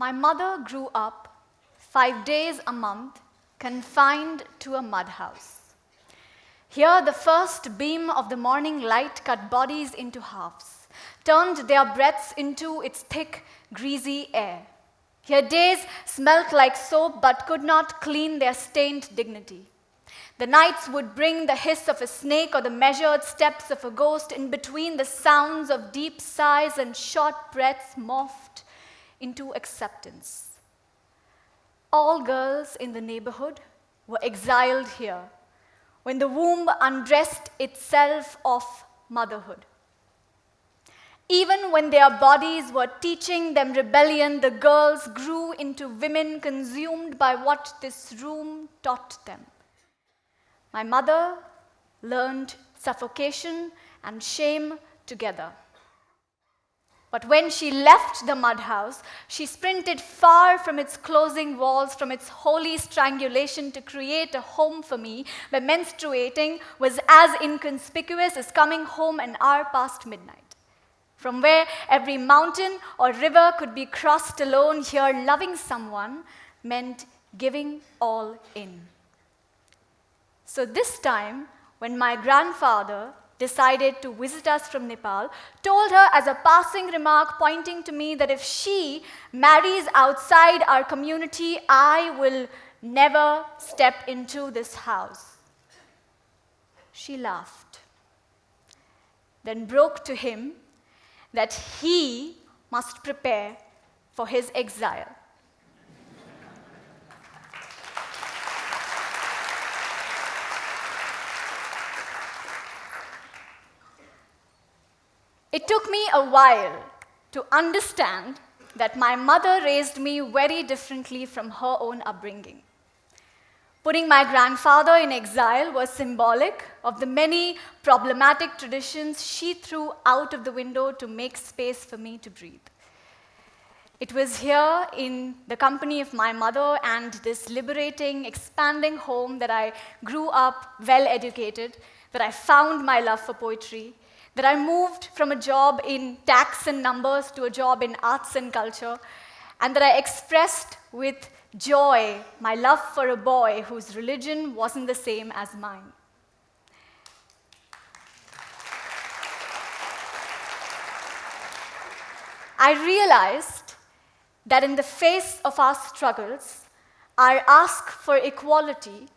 My mother grew up 5 days a month, confined to a mud house. Here, the first beam of the morning light cut bodies into halves, turned their breaths into its thick, greasy air. Here, days smelt like soap but could not clean their stained dignity. The nights would bring the hiss of a snake or the measured steps of a ghost. In between, the sounds of deep sighs and short breaths morphed into acceptance. All girls in the neighborhood were exiled here when the womb undressed itself of motherhood. Even when their bodies were teaching them rebellion, the girls grew into women consumed by what this room taught them. My mother learned suffocation and shame together. But when she left the mud house, she sprinted far from its closing walls, from its holy strangulation, to create a home for me where menstruating was as inconspicuous as coming home an hour past midnight. From where every mountain or river could be crossed alone, here loving someone meant giving all in. So this time, when my grandfather decided to visit us from Nepal, told her as a passing remark, pointing to me, that if she marries outside our community, I will never step into this house. She laughed, then broke to him that he must prepare for his exile. It took me a while to understand that my mother raised me very differently from her own upbringing. Putting my grandfather in exile was symbolic of the many problematic traditions she threw out of the window to make space for me to breathe. It was here in the company of my mother and this liberating, expanding home that I grew up well educated, that I found my love for poetry, that I moved from a job in tax and numbers to a job in arts and culture, and that I expressed with joy my love for a boy whose religion wasn't the same as mine. I realized that in the face of our struggles, our ask for equality,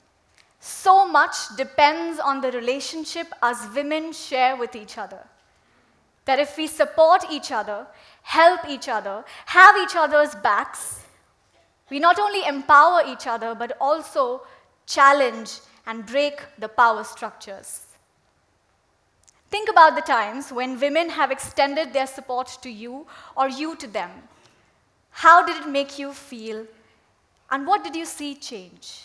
so much depends on the relationship us women share with each other. That if we support each other, help each other, have each other's backs, we not only empower each other, but also challenge and break the power structures. Think about the times when women have extended their support to you or you to them. How did it make you feel? And what did you see change?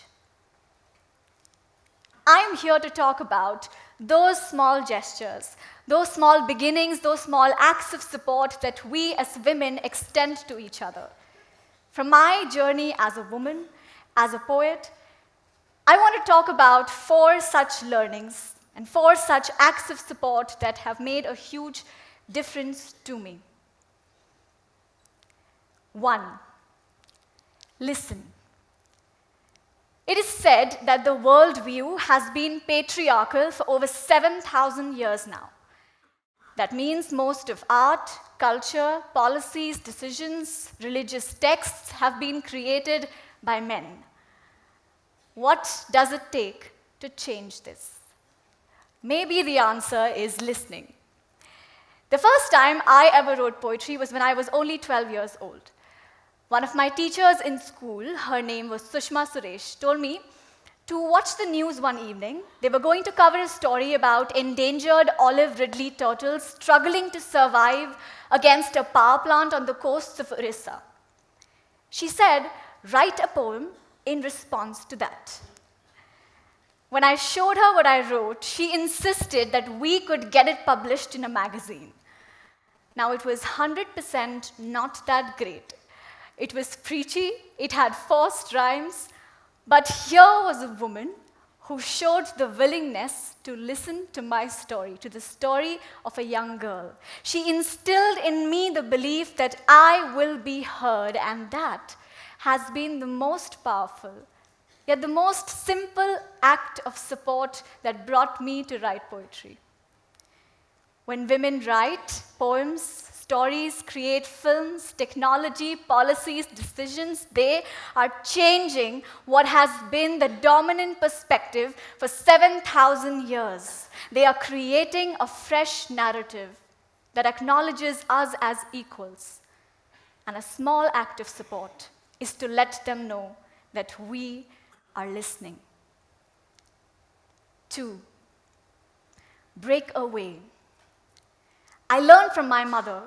I'm here to talk about those small gestures, those small beginnings, those small acts of support that we as women extend to each other. From my journey as a woman, as a poet, I want to talk about 4 such learnings and 4 such acts of support that have made a huge difference to me. 1. Listen. It is said that the worldview has been patriarchal for over 7,000 years now. That means most of art, culture, policies, decisions, religious texts have been created by men. What does it take to change this? Maybe the answer is listening. The first time I ever wrote poetry was when I was only 12 years old. One of my teachers in school, her name was Sushma Suresh, told me to watch the news one evening. They were going to cover a story about endangered olive ridley turtles struggling to survive against a power plant on the coasts of Orissa. She said, write a poem in response to that. When I showed her what I wrote, she insisted that we could get it published in a magazine. Now, it was 100% not that great. It was preachy, it had forced rhymes, but here was a woman who showed the willingness to listen to my story, to the story of a young girl. She instilled in me the belief that I will be heard, and that has been the most powerful, yet the most simple act of support that brought me to write poetry. When women write poems, stories, create films, technology, policies, decisions, they are changing what has been the dominant perspective for 7,000 years. They are creating a fresh narrative that acknowledges us as equals. And a small act of support is to let them know that we are listening. 2, break away. I learned from my mother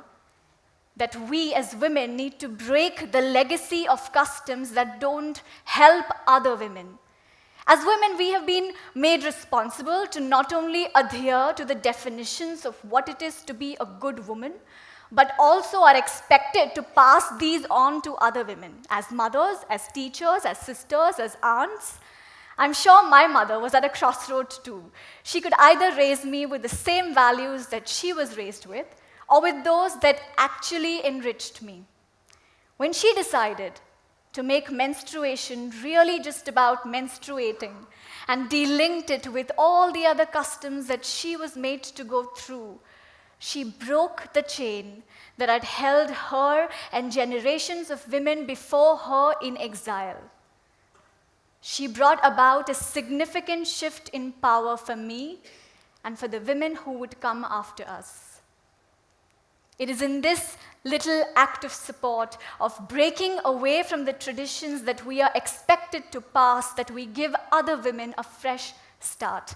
that we as women need to break the legacy of customs that don't help other women. As women, we have been made responsible to not only adhere to the definitions of what it is to be a good woman, but also are expected to pass these on to other women, as mothers, as teachers, as sisters, as aunts. I'm sure my mother was at a crossroads too. She could either raise me with the same values that she was raised with, or with those that actually enriched me. When she decided to make menstruation really just about menstruating and delinked it with all the other customs that she was made to go through, she broke the chain that had held her and generations of women before her in exile. She brought about a significant shift in power for me and for the women who would come after us. It is in this little act of support, of breaking away from the traditions that we are expected to pass, that we give other women a fresh start,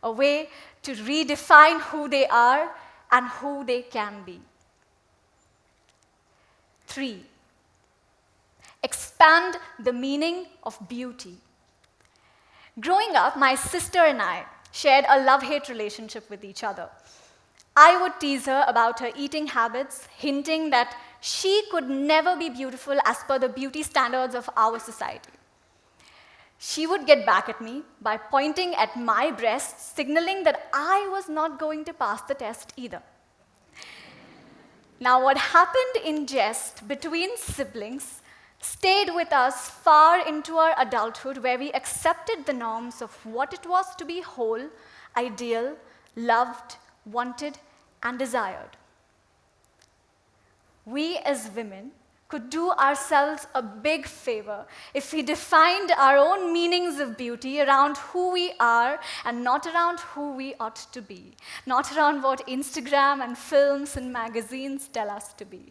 a way to redefine who they are and who they can be. 3, expand the meaning of beauty. Growing up, my sister and I shared a love-hate relationship with each other. I would tease her about her eating habits, hinting that she could never be beautiful as per the beauty standards of our society. She would get back at me by pointing at my breasts, signaling that I was not going to pass the test either. Now, what happened in jest between siblings stayed with us far into our adulthood, where we accepted the norms of what it was to be whole, ideal, loved, wanted, and desired. We as women could do ourselves a big favor if we defined our own meanings of beauty around who we are and not around who we ought to be, not around what Instagram and films and magazines tell us to be.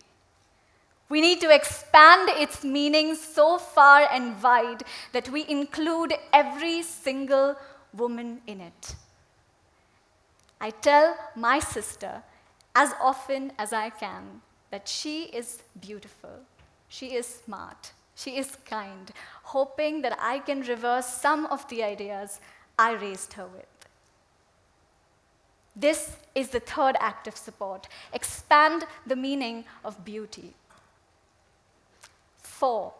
We need to expand its meaning so far and wide that we include every single woman in it. I tell my sister as often as I can that she is beautiful, she is smart, she is kind, hoping that I can reverse some of the ideas I raised her with. This is the 3rd act of support: expand the meaning of beauty. 4,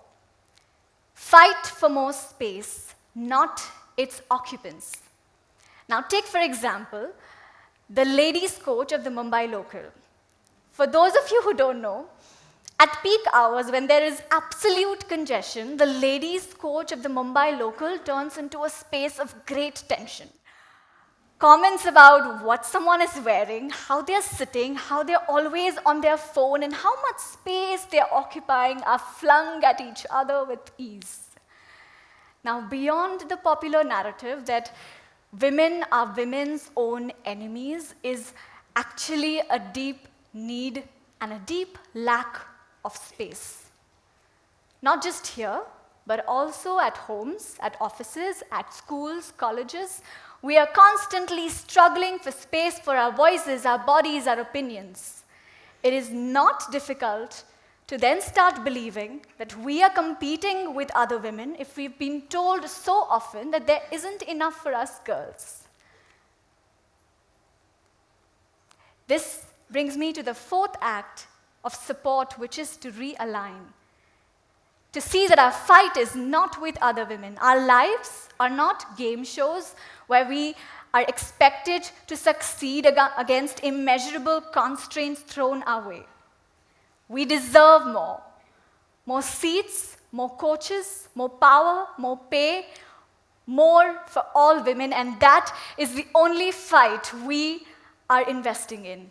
fight for more space, not its occupants. Now, take for example the ladies' coach of the Mumbai local. For those of you who don't know, at peak hours when there is absolute congestion, the ladies' coach of the Mumbai local turns into a space of great tension. Comments about what someone is wearing, how they're sitting, how they're always on their phone, and how much space they're occupying are flung at each other with ease. Now, beyond the popular narrative that women are women's own enemies is actually a deep need and a deep lack of space. Not just here, but also at homes, at offices, at schools, colleges. We are constantly struggling for space for our voices, our bodies, our opinions. It is not difficult to then start believing that we are competing with other women if we've been told so often that there isn't enough for us girls. This brings me to the 4th act of support, which is to realign. to see that our fight is not with other women. Our lives are not game shows where we are expected to succeed against immeasurable constraints thrown our way. We deserve more. More seats, more coaches, more power, more pay, more for all women, and that is the only fight we are investing in.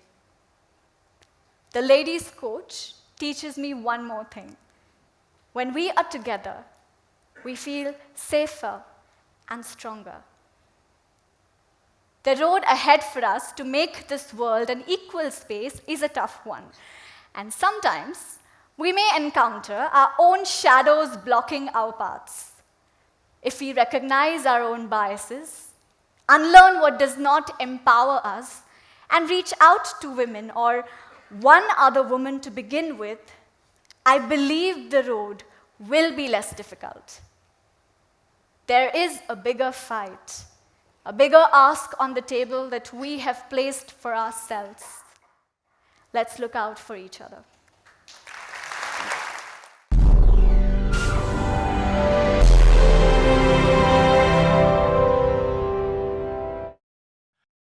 The ladies' coach teaches me one more thing. When we are together, we feel safer and stronger. The road ahead for us to make this world an equal space is a tough one. And sometimes we may encounter our own shadows blocking our paths. If we recognize our own biases, unlearn what does not empower us, and reach out to women or one other woman to begin with, I believe the road will be less difficult. There is a bigger fight, a bigger ask on the table that we have placed for ourselves. Let's look out for each other.